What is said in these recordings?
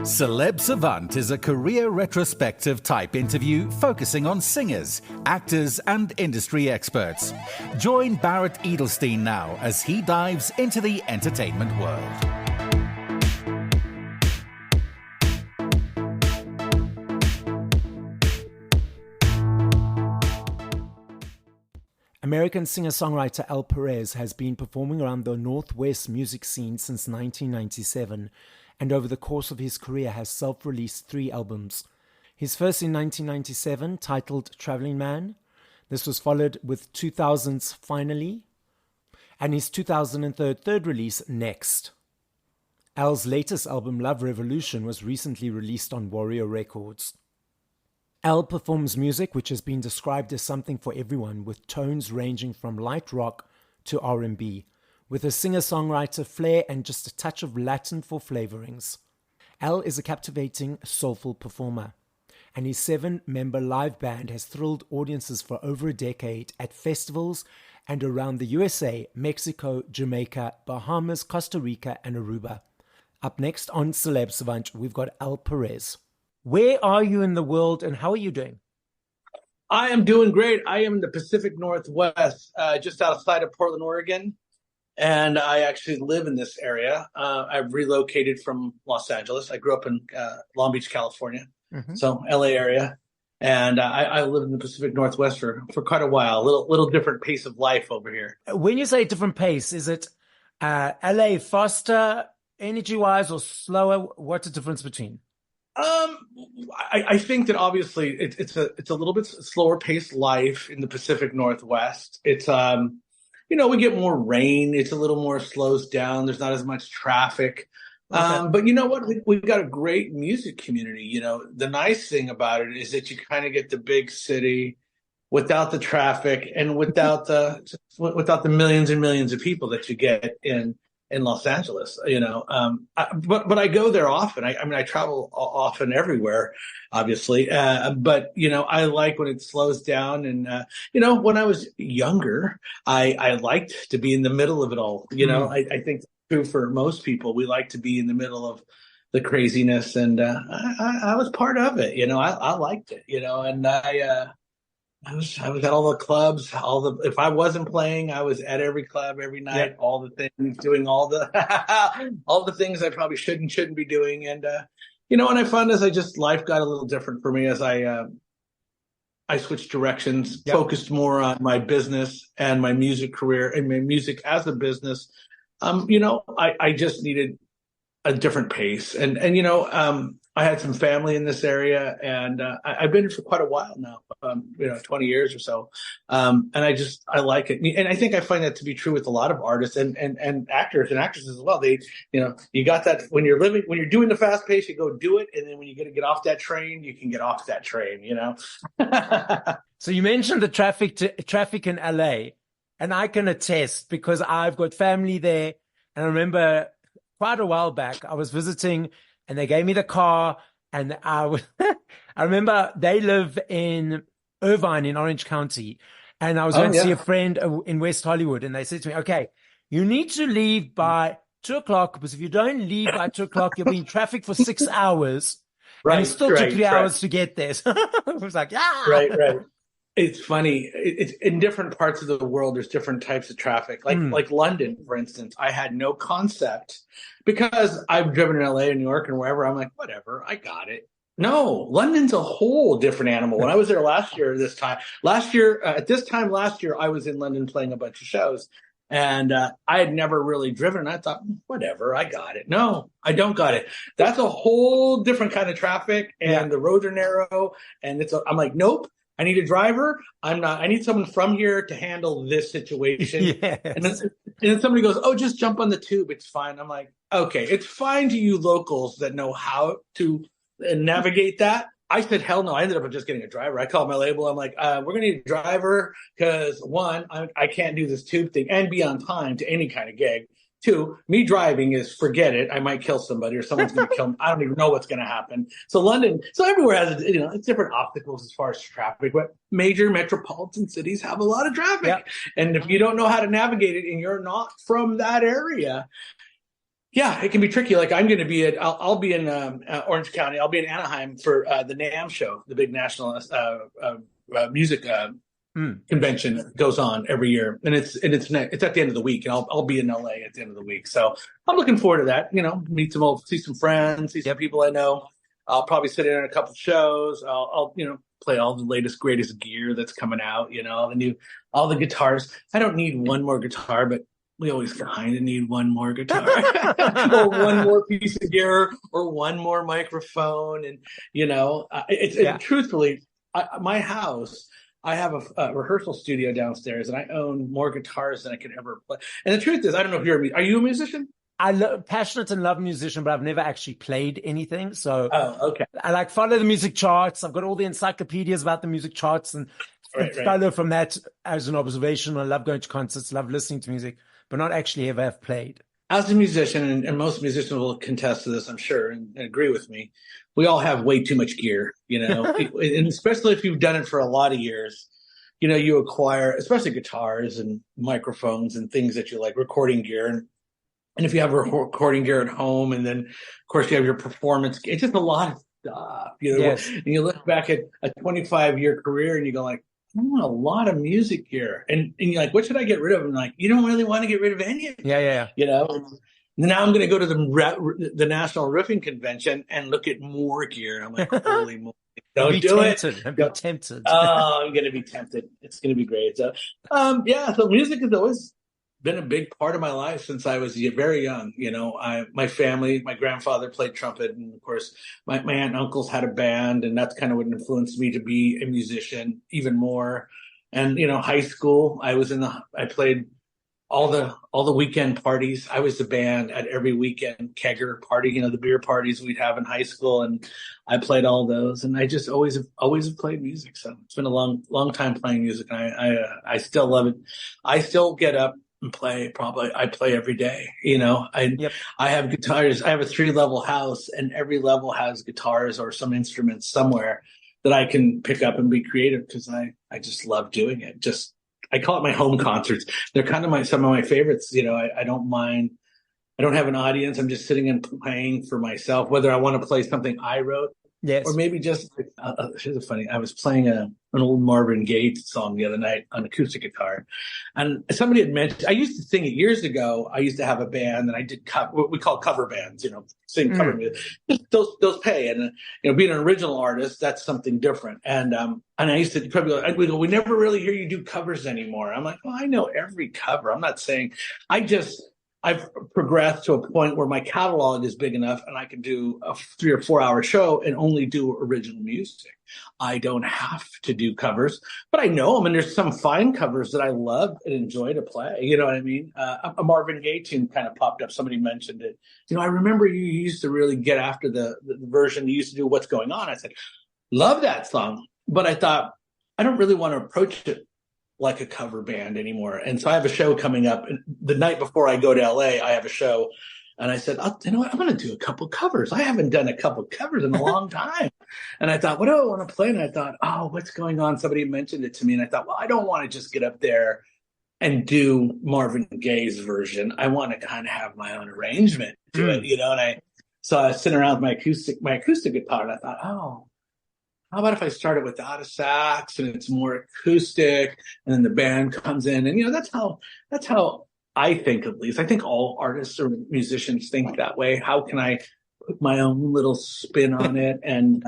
Celeb Savant is a career retrospective type interview focusing on singers, actors, and industry experts. Join Barrett Edelstein now as he dives into the entertainment world. American singer-songwriter Perez has been performing around the Northwest music scene since 1997, and over the course of his career has self-released 3 albums. His first in 1997, titled Traveling Man. This was followed with 2000's Finally, and his 2003 third release, Next. Al's latest album, Love Revolution, was recently released on Warrior Records. Al performs music which has been described as something for everyone, with tones ranging from light rock to R&B, with a singer-songwriter flair and just a touch of Latin for flavorings. Al is a captivating, soulful performer, and his 7-member live band has thrilled audiences for over a decade at festivals and around the USA, Mexico, Jamaica, Bahamas, Costa Rica, and Aruba. Up next on Celeb Savant, we've got Al Perez. Where are you in the world and how are you doing? I am doing great. I am in the Pacific Northwest, just outside of Portland, Oregon. And I actually live in this area. I've relocated from Los Angeles. I grew up in Long Beach, California, so LA area. And I live in the Pacific Northwest for quite a while. A little different pace of life over here. When you say different pace, is it LA faster, energy-wise, or slower? What's the difference between? I think that obviously it's a little bit slower paced life in the Pacific Northwest. It's we get more rain. It's a little more slows down. There's not as much traffic. Okay. But you know what? We've got a great music community. The nice thing about it is that you kind of get the big city without the traffic and without the millions and millions of people that you get in Los Angeles, but I go there often. I travel often everywhere, obviously. But I like when it slows down. And, when I was younger, I liked to be in the middle of it all. I think it's true for most people. We like to be in the middle of the craziness. And I was part of it. I liked it, and I was at all the clubs, if I wasn't playing, I was at every club every night, all the things, doing all the all the things I probably shouldn't be doing. And and I found as life got a little different for me as I switched directions, focused more on my business and my music career and my music as a business. I just needed a different pace. And I had some family in this area, and I've been here for quite a while now, 20 years or so. And I like it. And I think I find that to be true with a lot of artists and actors and actresses as well. They, you got that when you're doing the fast pace, you go do it. And then when you get off that train, you can get off that train, So you mentioned the traffic in LA, and I can attest because I've got family there. And I remember quite a while back, I was visiting and they gave me the car, and I remember they live in Irvine in Orange County, and I was going to see a friend in West Hollywood, and they said to me, okay, you need to leave by 2:00, because if you don't leave by 2:00, you'll be in traffic for 6 hours. Right. And it still took 3 hours to get there. So I was like, yeah. Right. It's funny. It's in different parts of the world. There's different types of traffic. Like London, for instance, I had no concept because I've driven in LA and New York and wherever. I'm like, whatever, I got it. No, London's a whole different animal. When I was there last year, at this time last year, I was in London playing a bunch of shows, and I had never really driven. And I thought, whatever, I got it. No, I don't got it. That's a whole different kind of traffic, and the roads are narrow, and I'm like, nope. I need a driver. I need someone from here to handle this situation. Yes. And then somebody goes, oh, just jump on the tube. It's fine. I'm like, okay, it's fine to you locals that know how to navigate that. I said, hell no. I ended up just getting a driver. I called my label. I'm like, we're going to need a driver because, one, I can't do this tube thing and be on time to any kind of gig. 2, me driving is forget it. I might kill somebody or someone's going to kill me. I don't even know what's going to happen. So everywhere has, it's different obstacles as far as traffic, but major metropolitan cities have a lot of traffic. Yep. And if you don't know how to navigate it and you're not from that area, Yeah, it can be tricky. Like I'm going to be I'll be in Orange County. I'll be in Anaheim for the NAMM show, the big national music convention that goes on every year, and it's at the end of the week, and I'll be in LA at the end of the week. So I'm looking forward to that. See some friends, see some people I know. I'll probably sit in on a couple shows. I'll play all the latest greatest gear that's coming out. All the guitars. I don't need one more guitar, but we always kind of need one more guitar or one more piece of gear or one more microphone. And, truthfully, my house, I have a rehearsal studio downstairs and I own more guitars than I could ever play. And the truth is, I don't know if are you a musician? Passionate and love musician, but I've never actually played anything. So okay. I follow the music charts. I've got all the encyclopedias about the music charts and follow from that as an observation. I love going to concerts, love listening to music, but not actually ever have played. As a musician, and most musicians will contest to this, I'm sure, and agree with me, we all have way too much gear, and especially if you've done it for a lot of years, you acquire, especially guitars and microphones and things that you like, recording gear. And if you have a recording gear at home, and then, of course, you have your performance, it's just a lot of stuff, Yes. And you look back at a 25-year career and you go like, I want a lot of music gear. And you're like, what should I get rid of? And like, you don't really want to get rid of any of it. Yeah. Now I'm going to go to the National Roofing Convention and look at more gear. And I'm like, holy moly. Don't do it. I'm tempted. Oh, I'm going to be tempted. It's going to be great. So, so music has always been a big part of my life since I was very young. My family, my grandfather played trumpet, and of course my aunt and uncles had a band, and that's kind of what influenced me to be a musician even more. And high school, I played all the weekend parties. I was the band at every weekend kegger party, the beer parties we'd have in high school, and I played all those. And I just always have played music. So it's been a long time playing music, and I still love it. I still get up and play. I play every day. I have guitars. I have a 3-level house, and every level has guitars or some instruments somewhere that I can pick up and be creative, because I just love doing it. I call it my home concerts. They're kind of some of my favorites. I don't mind. I don't have an audience. I'm just sitting and playing for myself, whether I want to play something I wrote. Yes. Or maybe just, here's funny. I was playing an old Marvin Gaye song the other night on acoustic guitar. And somebody had mentioned, I used to sing it years ago. I used to have a band, and I did what we call cover bands, sing cover music. Those pay. And, being an original artist, that's something different. And I used to probably go, we never really hear you do covers anymore. I'm like, well, I know every cover. I'm not saying, I've progressed to a point where my catalog is big enough and I can do a 3 or 4 hour show and only do original music. I don't have to do covers, but I know them. And there's some fine covers that I love and enjoy to play. You know what I mean? A Marvin Gaye tune kind of popped up. Somebody mentioned it. I remember you used to really get after the version you used to do What's Going On. I said, love that song. But I thought, I don't really want to approach it like a cover band anymore. And so I have a show coming up, and the night before I go to LA, I have a show, and I said, you know what, I'm going to do a couple covers. I haven't done a couple covers in a long time. And I thought, what do I want to play? And I thought, What's Going On? Somebody mentioned it to me. And I thought, well, I don't want to just get up there and do Marvin Gaye's version. I want to kind of have my own arrangement to it, and so I was sitting around with my acoustic guitar, and I thought, how about if I started without a sax and it's more acoustic, and then the band comes in, and that's how I think, at least. I think all artists or musicians think that way. How can I put my own little spin on it and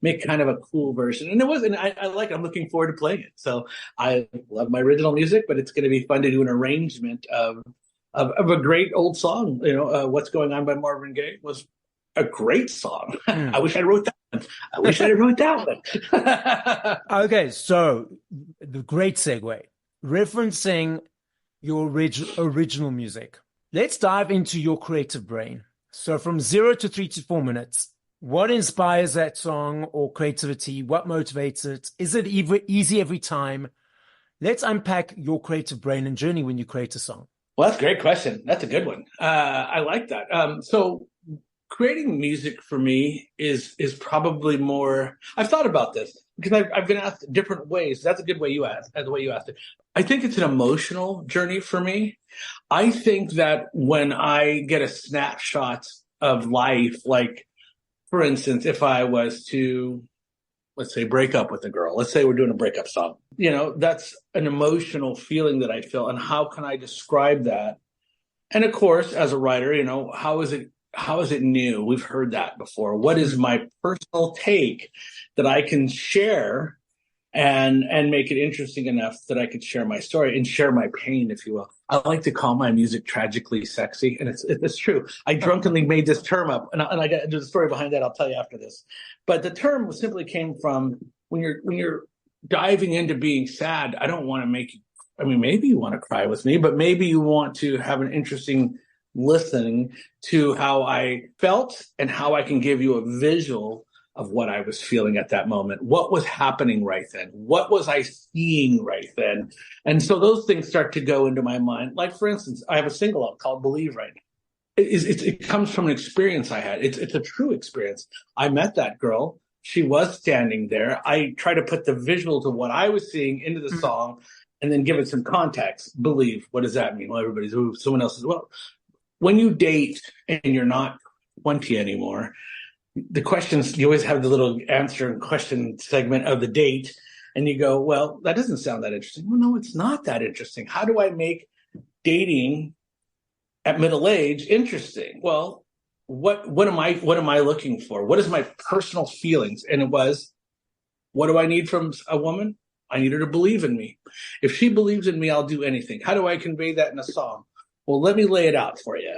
make kind of a cool version? And I like it. I'm looking forward to playing it. So I love my original music, but it's going to be fun to do an arrangement of a great old song. What's Going On by Marvin Gaye was a great song. I wish I wrote that one. I wish I wrote that one. Okay, so the great segue, referencing your original music. Let's dive into your creative brain. So from 0 to 3 to 4 minutes, what inspires that song or creativity? What motivates it? Is it easy every time? Let's unpack your creative brain and journey when you create a song. Well, that's a great question. That's a good one. I like that. So creating music for me is probably more. I've thought about this because I've been asked different ways. That's a good way you asked. The way you asked it, I think it's an emotional journey for me. I think that when I get a snapshot of life, like for instance, if I was to, let's say, break up with a girl, let's say we're doing a breakup song, that's an emotional feeling that I feel, and how can I describe that? And of course, as a writer, how is it new? We've heard that before. What is my personal take that I can share and make it interesting enough that I could share my story and share my pain, if you will? I like to call my music tragically sexy, and it's true. I drunkenly made this term up, and I got there's a story behind that. I'll tell you after this. But the term simply came from when you're diving into being sad. I don't want to make you. I mean, maybe you want to cry with me, but maybe you want to have an interesting listening to how I felt and how I can give you a visual of what I was feeling at that moment. What was happening right then? What was I seeing right then? And so those things start to go into my mind. Like, for instance, I have a single out called Believe right now. It comes from an experience I had. It's a true experience. I met that girl. She was standing there. I try to put the visuals of what I was seeing into the song and then give it some context. Believe, what does that mean? Well, everybody's, someone else is, well, when you date and you're not 20 anymore, the questions, you always have the little answer and question segment of the date. And you go, well, that doesn't sound that interesting. Well, no, it's not that interesting. How do I make dating at middle age interesting? Well, what am I looking for? What is my personal feelings? And it was, what do I need from a woman? I need her to believe in me. If she believes in me, I'll do anything. How do I convey that in a song? Well, let me lay it out for you.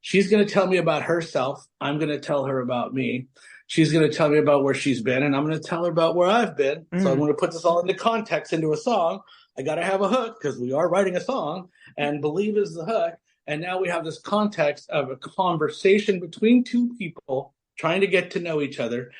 She's going to tell me about herself. I'm going to tell her about me. She's going to tell me about where she's been, and I'm going to tell her about where I've been. So I'm going to put this all into context, into a song. I got to have a hook because we are writing a song, and believe is the hook. And now we have this context of a conversation between two people trying to get to know each other.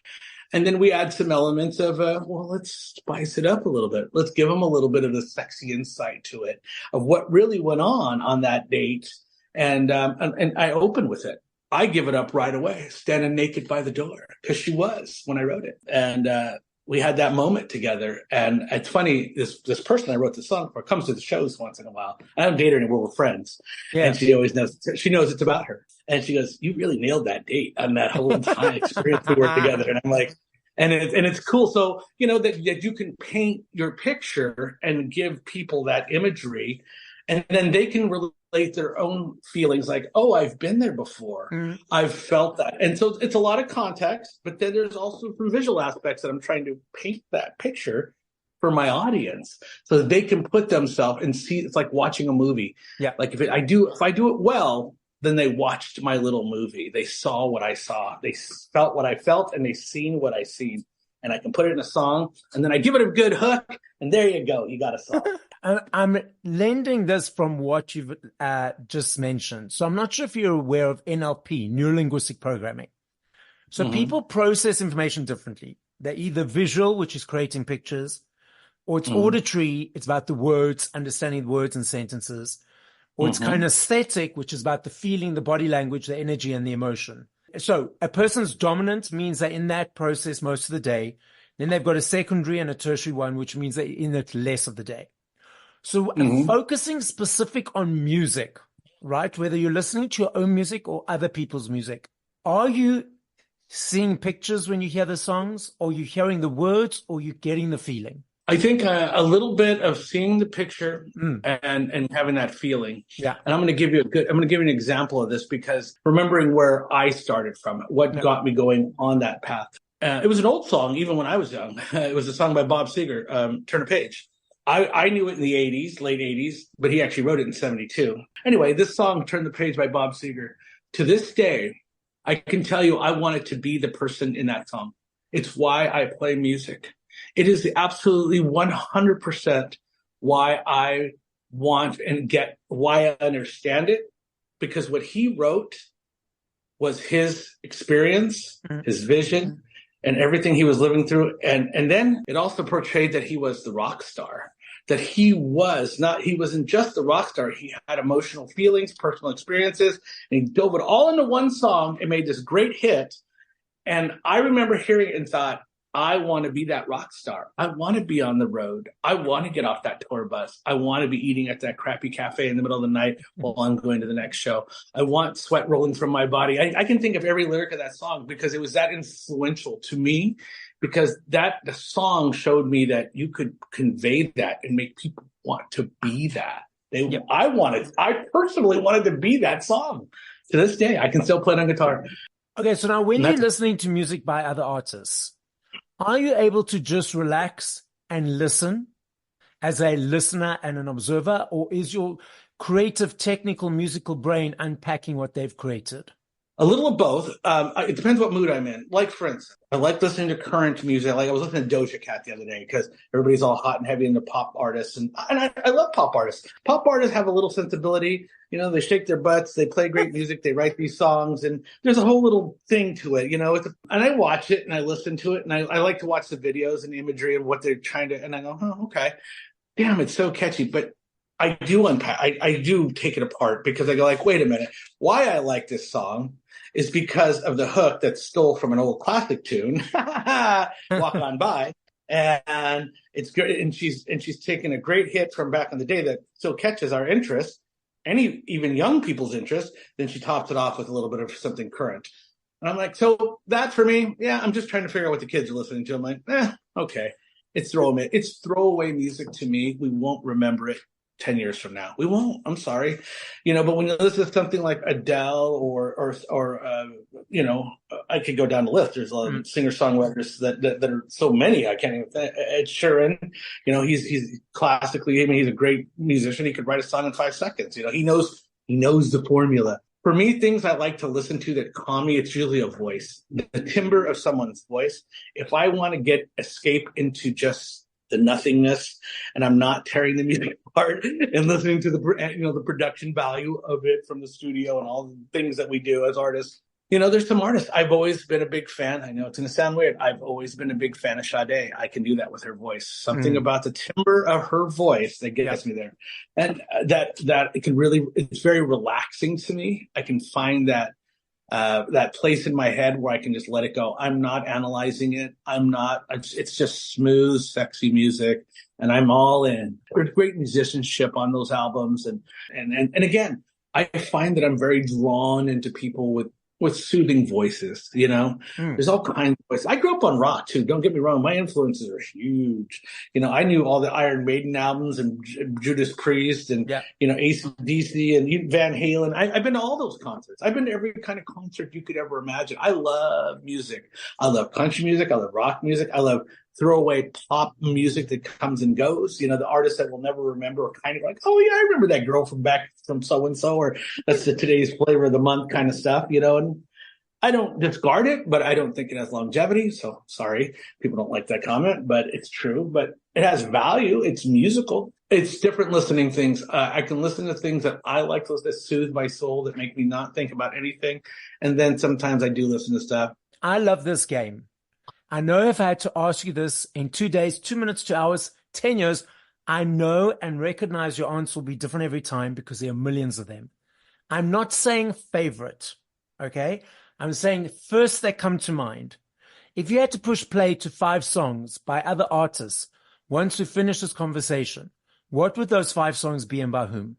And then we add some elements of, let's spice it up a little bit. Let's give them a little bit of the sexy insight to it, of what really went on that date. And I open with it. I give it up right away, standing naked by the door, because she was when I wrote it. And we had that moment together. And it's funny, this person I wrote the song for comes to the shows once in a while. I don't date her anymore, we're friends. Yeah. And she always knows it's about her. And she goes, you really nailed that date on that whole entire experience we worked together. And I'm like, and it's cool. So, that you can paint your picture and give people that imagery, and then they can relate their own feelings like, oh, I've been there before. I've felt that. And so it's a lot of context, but then there's also some visual aspects that I'm trying to paint that picture for my audience so that they can put themselves and see. It's like watching a movie. Yeah. Like if I do it well, then they watched my little movie. They saw what I saw. They felt what I felt, and they seen what I seen. And I can put it in a song, and then I give it a good hook, and there you go. You got a song. I'm lending this from what you've just mentioned. So I'm not sure if you're aware of NLP, Neuro-Linguistic Programming. So people process information differently. They're either visual, which is creating pictures, or it's auditory. It's about the words, understanding the words and sentences. Or it's kinesthetic, which is about the feeling, the body language, the energy, and the emotion. So a person's dominant means they're in that process most of the day. Then they've got a secondary and a tertiary one, which means they're in it less of the day. So focusing specific on music, right? Whether you're listening to your own music or other people's music, are you seeing pictures when you hear the songs, or you hearing the words, or you getting the feeling? I think a little bit of seeing the picture and having that feeling. Yeah. And I'm going to give you an example of this, because remembering where I started from, what got me going on that path. It was an old song, even when I was young. It was a song by Bob Seger, Turn a Page. I knew it in the 80s, late 80s, but he actually wrote it in 72. Anyway, this song, Turn the Page by Bob Seger, to this day, I can tell you I wanted to be the person in that song. It's why I play music. It is absolutely 100% why I want and get, why I understand it, because what he wrote was his experience, his vision, and everything he was living through. And then it also portrayed that he was the rock star. that he wasn't just a rock star. He had emotional feelings, personal experiences, and he dove it all into one song and made this great hit. And I remember hearing it and thought, I want to be that rock star. I want to be on the road. I want to get off that tour bus. I want to be eating at that crappy cafe in the middle of the night while I'm going to the next show. I want sweat rolling from my body. I can think of every lyric of that song because it was that influential to me, because the song showed me that you could convey that and make people want to be that. I personally wanted to be that song. To this day, I can still play it on guitar. Okay, so now when you're listening to music by other artists, are you able to just relax and listen as a listener and an observer, or is your creative, technical, musical brain unpacking what they've created? A little of both. It depends what mood I'm in. Like, for instance, I like listening to current music. I was listening to Doja Cat the other day because everybody's all hot and heavy into pop artists. And I love pop artists. Pop artists have a little sensibility. You know, they shake their butts. They play great music. They write these songs. And there's a whole little thing to it. You know, and I watch it and I listen to it. And I like to watch the videos and the imagery of what they're trying to. And I go, oh, okay. Damn, it's so catchy. But I do unpack. I do take it apart because I go like, wait a minute. Why I like this song is because of the hook that stole from an old classic tune, Walk On By. And it's great. And she's taken a great hit from back in the day that still catches our interest, even young people's interest. Then she tops it off with a little bit of something current. And I'm like, so that for me, yeah, I'm just trying to figure out what the kids are listening to. I'm like, okay. It's throwaway music to me. We won't remember it 10 years from now. We won't. I'm sorry. You know, but when you listen to something like Adele or I could go down the list. There's a lot of singer-songwriters that are so many. I can't even think. Ed Sheeran, you know, he's classically, I mean, he's a great musician. He could write a song in 5 seconds. You know, he knows the formula. For me, things I like to listen to that calm me, it's usually a voice, the timbre of someone's voice. If I want to escape into just the nothingness, and I'm not tearing the music apart and listening to the production value of it from the studio and all the things that we do as artists. You know, there's some artists. I've always been a big fan. I know it's going to sound weird. I've always been a big fan of Sade. I can do that with her voice. Something about the timbre of her voice that gets me there. And that it can really, it's very relaxing to me. I can find that place in my head where I can just let it go. I'm not analyzing it. It's just smooth, sexy music, and I'm all in. There's great musicianship on those albums. And again, I find that I'm very drawn into people with soothing voices, you know. There's all kinds of voices. I grew up on rock too. Don't get me wrong. My influences are huge. You know, I knew all the Iron Maiden albums and Judas Priest and, you know, AC/DC and Van Halen. I've been to all those concerts. I've been to every kind of concert you could ever imagine. I love music. I love country music. I love rock music. I love throwaway pop music that comes and goes. You know, the artists that we'll never remember are kind of like, oh yeah, I remember that girl from so-and-so, or that's today's flavor of the month kind of stuff, you know. And I don't discard it, but I don't think it has longevity. So sorry, people don't like that comment, but it's true. But it has value. It's musical. It's different listening things. I can listen to things that I like to listen to, that soothe my soul, that make me not think about anything. And then sometimes I do listen to stuff. I love this game. I know if I had to ask you this in 2 days, 2 minutes, 2 hours, 10 years, I know and recognize your answer will be different every time because there are millions of them. I'm not saying favorite, okay? I'm saying first that come to mind. If you had to push play to 5 songs by other artists, once we finish this conversation, what would those 5 songs be and by whom?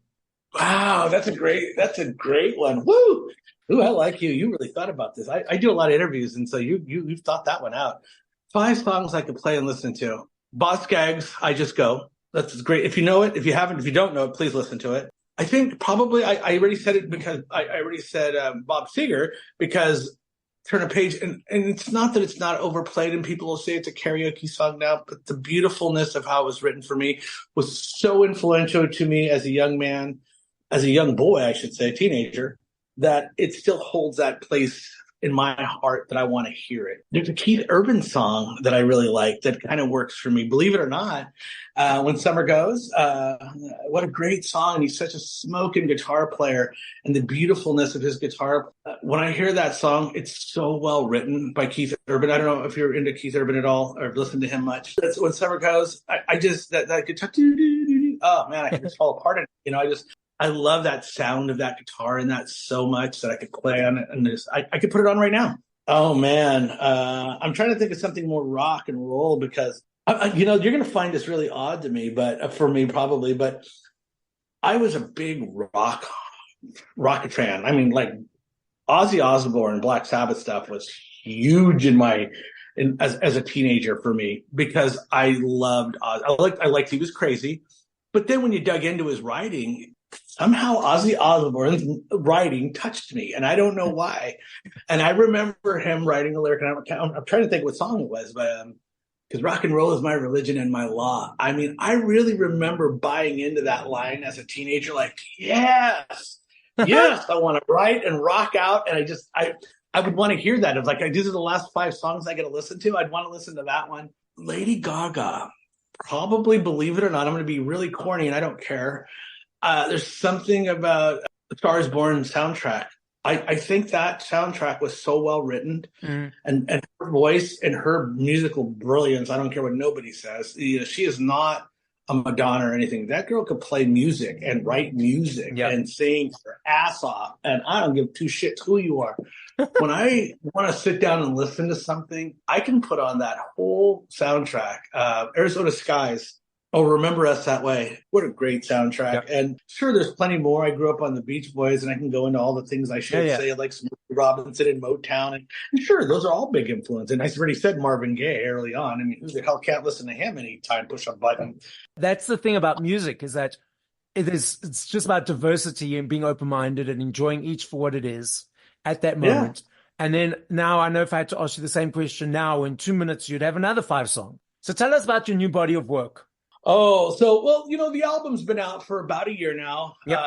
Wow, that's a great one. Woo! Ooh, I like you. You really thought about this. I do a lot of interviews, and so you've thought that one out. 5 songs I could play and listen to. Boz Scaggs, I Just Go. That's great. If you know it, if you don't know it, please listen to it. I think probably I already said it because I already said Bob Seger, because Turn a Page, and it's not that it's not overplayed and people will say it's a karaoke song now, but the beautifulness of how it was written for me was so influential to me as a young man, as a young boy, I should say, teenager, that it still holds that place in my heart that I want to hear it. There's a Keith Urban song that I really like that kind of works for me. Believe it or not, When Summer Goes, what a great song. And he's such a smoking guitar player, and the beautifulness of his guitar. When I hear that song, it's so well written by Keith Urban. I don't know if you're into Keith Urban at all or listen to him much. That's When Summer Goes. I just, that guitar, oh man, I can just fall apart. I love that sound of that guitar and that so much that I could play on it. And I could put it on right now. Oh man. I'm trying to think of something more rock and roll because, you're going to find this really odd to me, but for me probably, but I was a big rock fan. I mean, like Ozzy Osbourne, Black Sabbath stuff was huge as a teenager for me because I loved Ozzy. I liked he was crazy. But then when you dug into his writing, somehow Ozzy Osbourne's writing touched me, and I don't know why. And I remember him writing a lyric, and I'm trying to think what song it was, but because rock and roll is my religion and my law. I mean, I really remember buying into that line as a teenager, like, yes, I want to write and rock out. And I would want to hear that. It's like, these are the last 5 songs I get to listen to. I'd want to listen to that one. Lady Gaga. Probably, believe it or not, I'm going to be really corny and I don't care. There's something about the Stars Born soundtrack. I think that soundtrack was so well written and her voice and her musical brilliance. I don't care what nobody says. She is not a Madonna or anything. That girl could play music and write music and sing her ass off. And I don't give 2 shits who you are. When I want to sit down and listen to something, I can put on that whole soundtrack. Arizona Skies. Oh, Remember Us That Way. What a great soundtrack. Yep. And sure, there's plenty more. I grew up on the Beach Boys, and I can go into all the things I should say, like Smokey Robinson and Motown. And sure, those are all big influence. And I already said Marvin Gaye early on. I mean, who the hell can't listen to him anytime, push a button? That's the thing about music, is that it's just about diversity and being open-minded and enjoying each for what it is at that moment. And then now I know if I had to ask you the same question now, in 2 minutes, you'd have another 5 songs. So tell us about your new body of work. Oh, so, well, the album's been out for about a year now. Yep.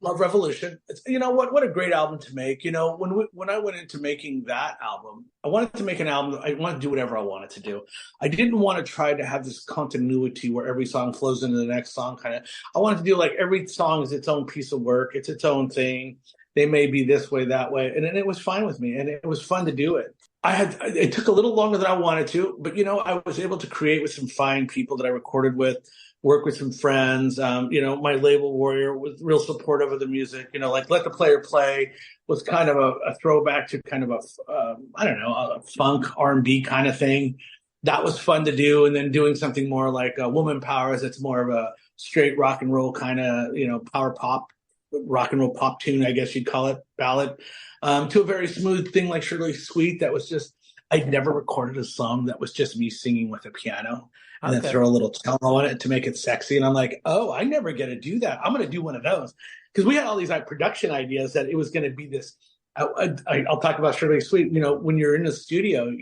Love Revolution. It's, what a great album to make. When I went into making that album, I wanted to make an album. I wanted to do whatever I wanted to do. I didn't want to try to have this continuity where every song flows into the next song kind of. I wanted to do like every song is its own piece of work. It's its own thing. They may be this way, that way. And it was fine with me. And it was fun to do it. It took a little longer than I wanted to, but, I was able to create with some fine people that I recorded with, work with some friends. My label Warrior was real supportive of the music, like Let the Player Play was kind of a throwback to kind of a funk R&B kind of thing. That was fun to do. And then doing something more like Woman Powers, it's more of a straight rock and roll kind of, power pop, rock and roll pop tune, I guess you'd call it, ballad, to a very smooth thing like Shirley Sweet. That was just, I'd never recorded a song that was just me singing with a piano and then throw a little cello on it to make it sexy. And I'm like, oh, I never get to do that. I'm going to do one of those. Because we had all these production ideas that it was going to be this. I'll talk about Shirley Sweet. When you're in the studio,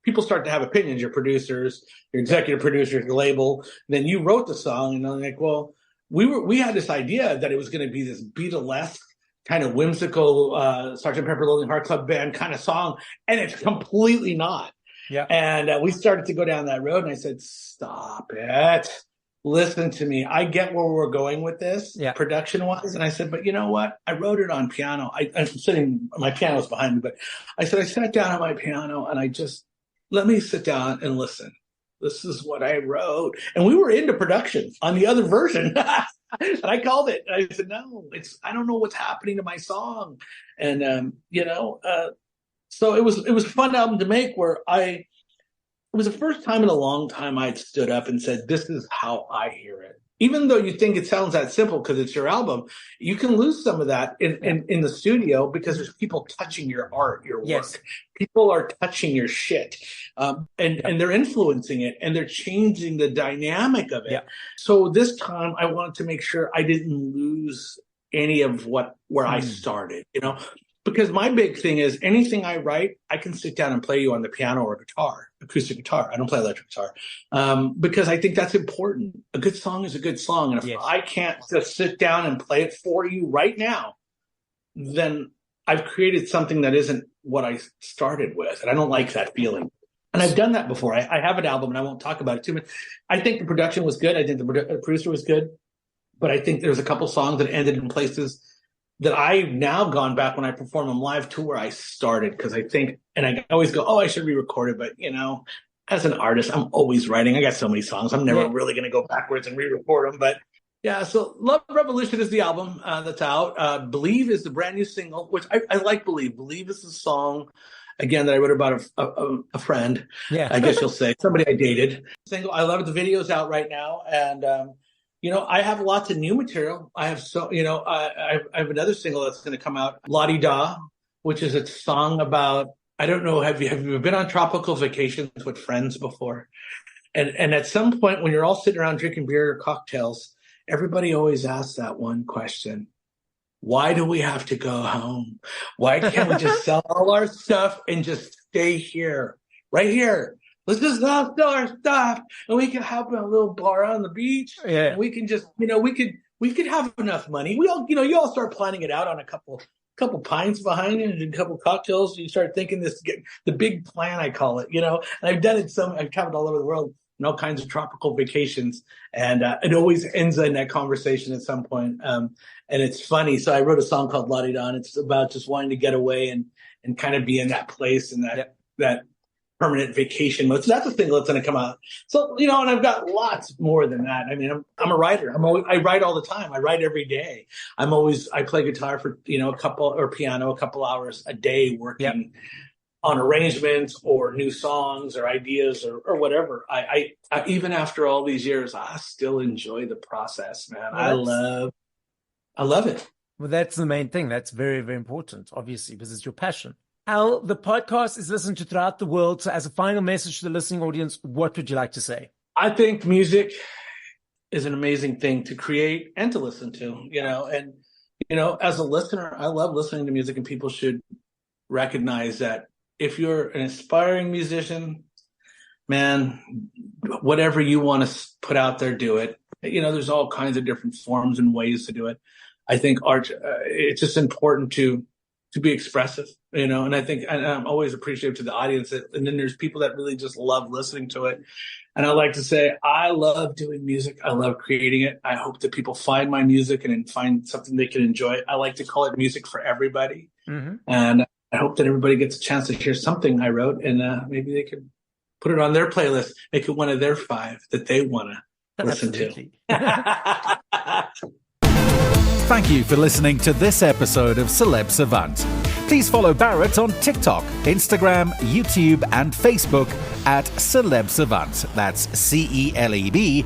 people start to have opinions, your producers, your executive producers, your label. Then you wrote the song and I'm like, well, we had this idea that it was going to be this Beatlesque kind of whimsical Sgt. Pepper Lonely Heart Club Band kind of song, and it's completely not. Yeah. And we started to go down that road, and I said, "Stop it! Listen to me. I get where we're going with this, production-wise." And I said, "But you know what? I wrote it on piano. I'm sitting. My piano's behind me, but I said I sat down on my piano, and I just let me sit down and listen." This is what I wrote. And we were into production on the other version. And I called it. And I said, no, I don't know what's happening to my song. And, so it was a fun album to make it was the first time in a long time I'd stood up and said, this is how I hear it. Even though you think it sounds that simple because it's your album, you can lose some of that in the studio because there's people touching your art, your work. Yes. People are touching your shit, and they're influencing it, and they're changing the dynamic of it. Yeah. So this time I wanted to make sure I didn't lose any of where I started, Because my big thing is anything I write, I can sit down and play you on the piano or guitar, acoustic guitar. I don't play electric guitar because I think that's important. A good song is a good song. And if I can't just sit down and play it for you right now, then I've created something that isn't what I started with. And I don't like that feeling. And I've done that before. I have an album, and I won't talk about it too much. I think the production was good. I think the producer was good. But I think there's a couple songs that ended in places that I've now gone back when I perform them live to where I started. Because I think, and I always go, I should re-record it. But, as an artist, I'm always writing. I got so many songs. I'm never really going to go backwards and re-record them. But yeah, so Love Revolution is the album that's out. Believe is the brand new single, which I like Believe. Believe is the song, again, that I wrote about a friend. Yeah. I guess you'll say. Somebody I dated. Single. I love it. The video's out right now. And, I have lots of new material. I have I have another single that's going to come out, La Di Da, which is a song about, I don't know, have you been on tropical vacations with friends before? And at some point when you're all sitting around drinking beer or cocktails, everybody always asks that one question. Why do we have to go home? Why can't we just sell all our stuff and just stay here, right here? Let's just not sell our stuff, and we can have a little bar on the beach. Yeah. And we can just, we could have enough money. We all, you all start planning it out on a couple pints behind it and a couple cocktails. You start thinking the big plan, I call it, and I've done it I've traveled all over the world on all kinds of tropical vacations, and it always ends in that conversation at some point. And it's funny. So I wrote a song called La Di Da, and it's about just wanting to get away and kind of be in that place and that permanent vacation mode. So that's a single that's going to come out. So, and I've got lots more than that. I mean, I'm a writer. I write all the time. I write every day. I play guitar for, piano, a couple hours a day working on arrangements or new songs or ideas or whatever. I even after all these years, I still enjoy the process, man. I love it. Well, that's the main thing. That's very, very important, obviously, because it's your passion. Al, the podcast is listened to throughout the world. So as a final message to the listening audience, what would you like to say? I think music is an amazing thing to create and to listen to, and, as a listener, I love listening to music, and people should recognize that if you're an aspiring musician, man, whatever you want to put out there, do it. There's all kinds of different forms and ways to do it. I think art, it's just important to be expressive, and I think, and I'm always appreciative to the audience. And then there's people that really just love listening to it. And I like to say, I love doing music. I love creating it. I hope that people find my music and find something they can enjoy. I like to call it music for everybody. Mm-hmm. And I hope that everybody gets a chance to hear something I wrote, and maybe they could put it on their playlist, make it one of their 5 that they want to listen to. Thank you for listening to this episode of Celeb Savant. Please follow Barrett on TikTok, Instagram, YouTube, and Facebook at Celeb Savant. That's CelebSavant.